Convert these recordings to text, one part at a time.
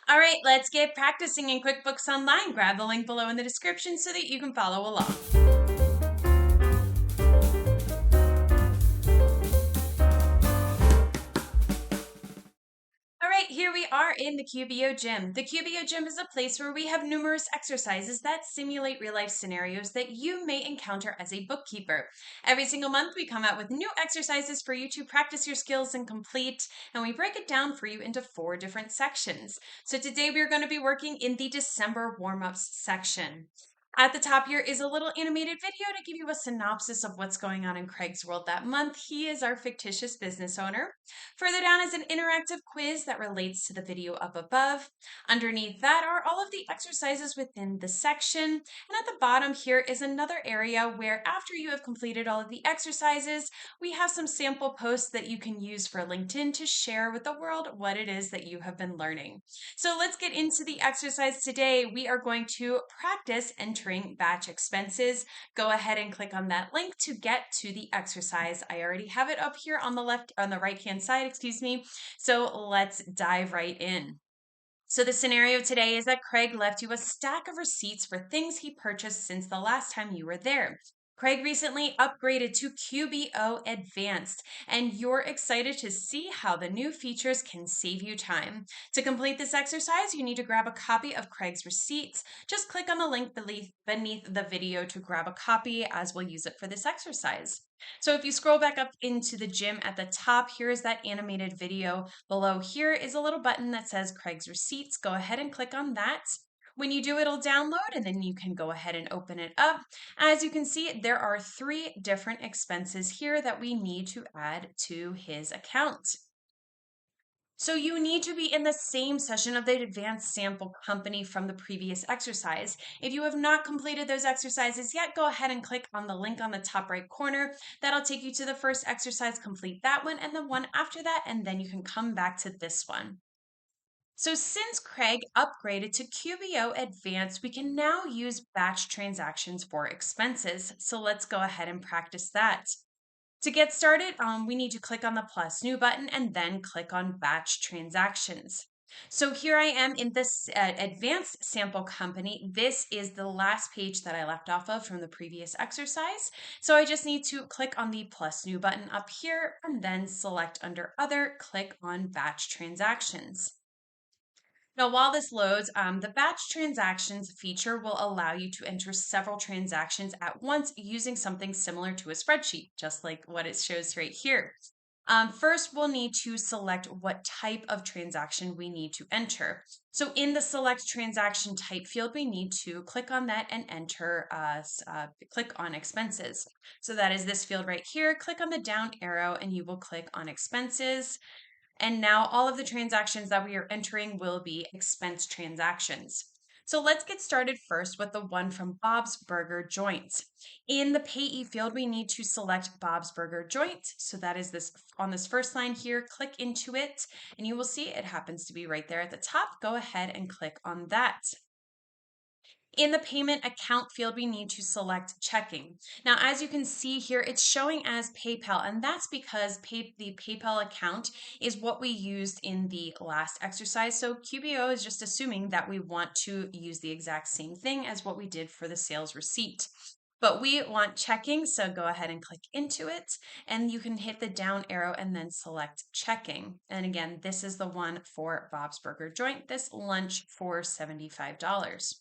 All right, let's get practicing in QuickBooks Online. Grab the link below in the description so that you can follow along. All right, here we are in the QBO Gym. The QBO Gym is a place where we have numerous exercises that simulate real-life scenarios that you may encounter as a bookkeeper. Every single month, we come out with new exercises for you to practice your skills and complete, and we break it down for you into 4 different sections. So today, we're going to be working in the December warm-ups section. At the top here is a little animated video to give you a synopsis of what's going on in Craig's world that month. He is our fictitious business owner. Further down is an interactive quiz that relates to the video up above. Underneath that are all of the exercises within the section. And at the bottom here is another area where after you have completed all of the exercises, we have some sample posts that you can use for LinkedIn to share with the world what it is that you have been learning. So let's get into the exercise today. We are going to practice entering batch expenses. Go ahead and click on that link to get to the exercise. I already have it up here on the right-hand side, excuse me. So let's dive right in. So the scenario today is that Craig left you a stack of receipts for things he purchased since the last time you were there. Craig recently upgraded to QBO Advanced, and you're excited to see how the new features can save you time. To complete this exercise, you need to grab a copy of Craig's receipts. Just click on the link beneath the video to grab a copy, as we'll use it for this exercise. So if you scroll back up into the gym at the top, here is that animated video. Below here is a little button that says Craig's Receipts. Go ahead and click on that. When you do, it'll download and then you can go ahead and open it up. As you can see, there are 3 different expenses here that we need to add to his account. So you need to be in the same session of the advanced sample company from the previous exercise. If you have not completed those exercises yet, go ahead and click on the link on the top right corner. That'll take you to the first exercise, complete that one and the one after that, and then you can come back to this one. So since Craig upgraded to QBO Advanced, we can now use batch transactions for expenses. So let's go ahead and practice that. To get started, we need to click on the plus new button and then click on batch transactions. So here I am in this advanced sample company. This is the last page that I left off of from the previous exercise. So I just need to click on the plus new button up here and then select under other, click on batch transactions. Now, while this loads, the batch transactions feature will allow you to enter several transactions at once using something similar to a spreadsheet, just like what it shows right here. First, we'll need to select what type of transaction we need to enter. So in the select transaction type field, we need to click on that and enter, click on expenses. So that is this field right here. Click on the down arrow and you will click on expenses. And now all of the transactions that we are entering will be expense transactions. So let's get started first with the one from Bob's Burger Joint. In the payee field, we need to select Bob's Burger Joint. So that is this on this first line here, click into it, and you will see it happens to be right there at the top. Go ahead and click on that. In the payment account field, we need to select checking. Now, as you can see here, it's showing as PayPal, and that's because the PayPal account is what we used in the last exercise. So QBO is just assuming that we want to use the exact same thing as what we did for the sales receipt. But we want checking, so go ahead and click into it, and you can hit the down arrow and then select checking. And again, this is the one for Bob's Burger Joint, this lunch for $75.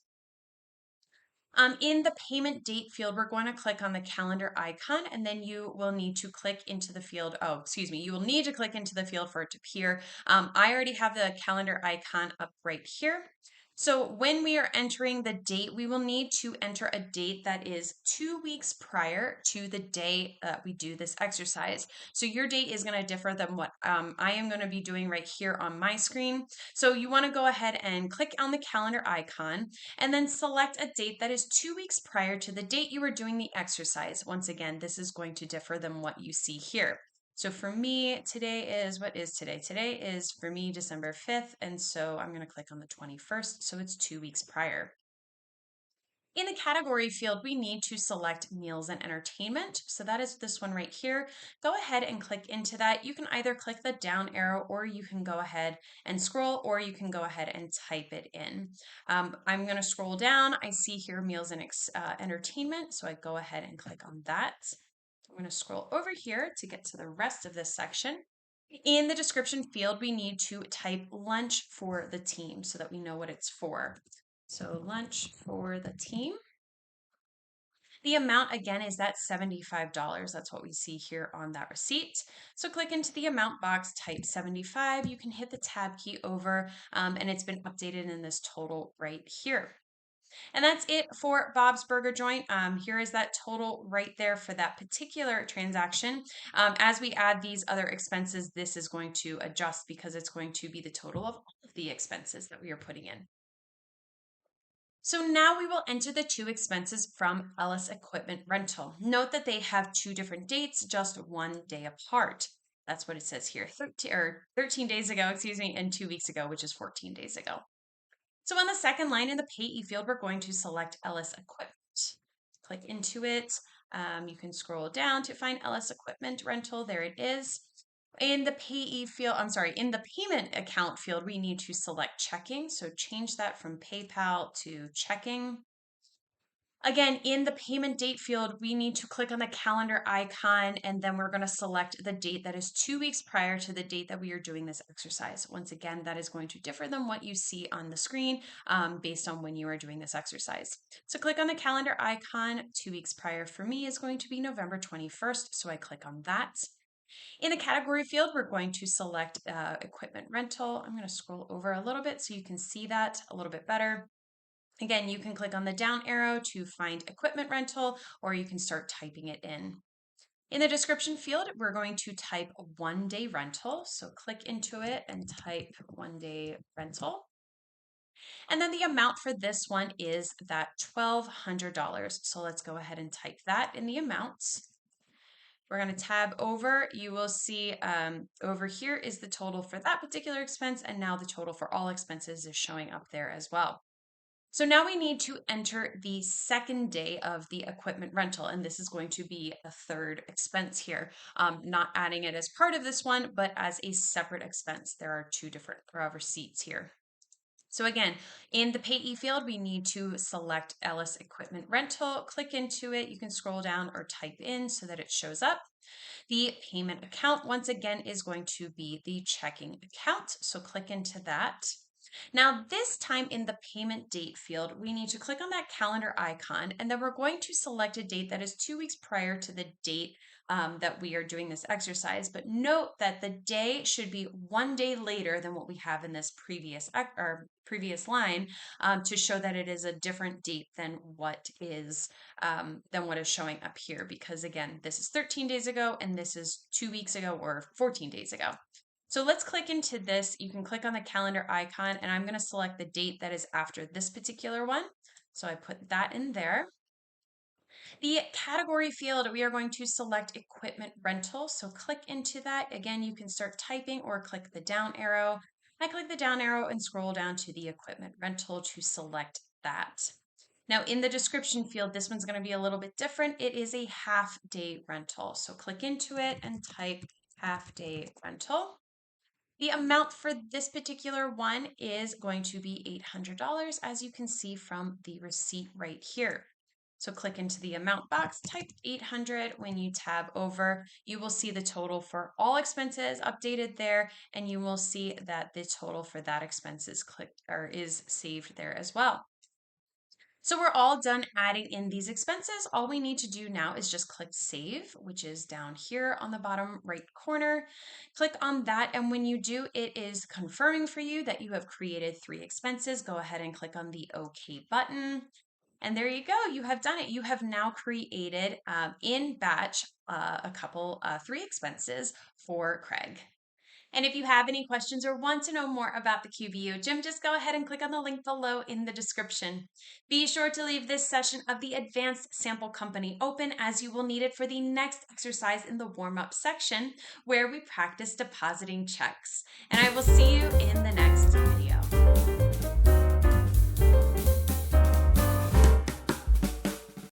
In the payment date field, we're going to click on the calendar icon and then you will need to click into the field. Oh, excuse me. You will need to click into the field for it to appear. I already have the calendar icon up right here. So when we are entering the date, we will need to enter a date that is 2 weeks prior to the day that we do this exercise. So your date is going to differ than what I am going to be doing right here on my screen. So you want to go ahead and click on the calendar icon and then select a date that is 2 weeks prior to the date you are doing the exercise. Once again, this is going to differ than what you see here. So for me, today is, what is today? Today is for me December 5th, and so I'm going to click on the 21st, so it's 2 weeks prior. In the category field, we need to select meals and entertainment. So that is this one right here. Go ahead and click into that. You can either click the down arrow, or you can go ahead and scroll, or you can go ahead and type it in. I'm going to scroll down. I see here meals and entertainment. So I go ahead and click on that. I'm going to scroll over here to get to the rest of this section. In the description field, we need to type lunch for the team so that we know what it's for. So lunch for the team. The amount again is that $75. That's what we see here on that receipt. So click into the amount box, type 75. You can hit the tab key over and it's been updated in this total right here. And that's it for Bob's Burger Joint. Here is that total right there for that particular transaction. As we add these other expenses, this is going to adjust because it's going to be the total of all of the expenses that we are putting in. So now we will enter the two expenses from Ellis Equipment Rental. Note that they have two different dates, just 1 day apart. That's what it says here, 13 days ago, excuse me, and 2 weeks ago, which is 14 days ago. So on the second line in the payee field, we're going to select Ellis Equipment. Click into it. You can scroll down to find Ellis Equipment Rental. There it is. In the payee field, in the payment account field, we need to select checking. So change that from PayPal to checking. Again, in the payment date field, we need to click on the calendar icon, and then we're going to select the date that is 2 weeks prior to the date that we are doing this exercise. Once again, that is going to differ than what you see on the screen based on when you are doing this exercise. So click on the calendar icon. 2 weeks prior for me is going to be November 21st, so I click on that. In the category field, we're going to select equipment rental. I'm going to scroll over a little bit so you can see that a little bit better. Again, you can click on the down arrow to find equipment rental, or you can start typing it in. In the description field, we're going to type 1 day rental. So click into it and type 1 day rental. And then the amount for this one is that $1,200. So let's go ahead and type that in the amounts. We're going to tab over. You will see over here is the total for that particular expense, and now the total for all expenses is showing up there as well. So now we need to enter the second day of the equipment rental, and this is going to be a third expense here. Not adding it as part of this one, but as a separate expense. There are two different receipts here. So again, in the payee field, we need to select Ellis Equipment Rental, click into it. You can scroll down or type in so that it shows up. The payment account, once again, is going to be the checking account. So click into that. Now, this time in the payment date field, we need to click on that calendar icon, and then we're going to select a date that is 2 weeks prior to the date that we are doing this exercise. But note that the day should be 1 day later than what we have in this previous line to show that it is a different date than what is showing up here. Because again, this is 13 days ago, and this is 2 weeks ago or 14 days ago. So let's click into this. You can click on the calendar icon, and I'm going to select the date that is after this particular one. So I put that in there. The category field, we are going to select equipment rental. So click into that. Again, you can start typing or click the down arrow. I click the down arrow and scroll down to the equipment rental to select that. Now in the description field, this one's going to be a little bit different. It is a half day rental. So click into it and type half day rental. The amount for this particular one is going to be $800, as you can see from the receipt right here. So click into the amount box, type 800. When you tab over, you will see the total for all expenses updated there, and you will see that the total for that expense is saved there as well. So we're all done adding in these expenses. All we need to do now is just click Save, which is down here on the bottom right corner. Click on that, and when you do, it is confirming for you that you have created 3 expenses. Go ahead and click on the OK button. And there you go. You have done it. You have now created in batch 3 expenses for Craig. And if you have any questions or want to know more about the QBO Gym, just go ahead and click on the link below in the description. Be sure to leave this session of the Advanced Sample Company open, as you will need it for the next exercise in the warm-up section where we practice depositing checks. And I will see you in the next video.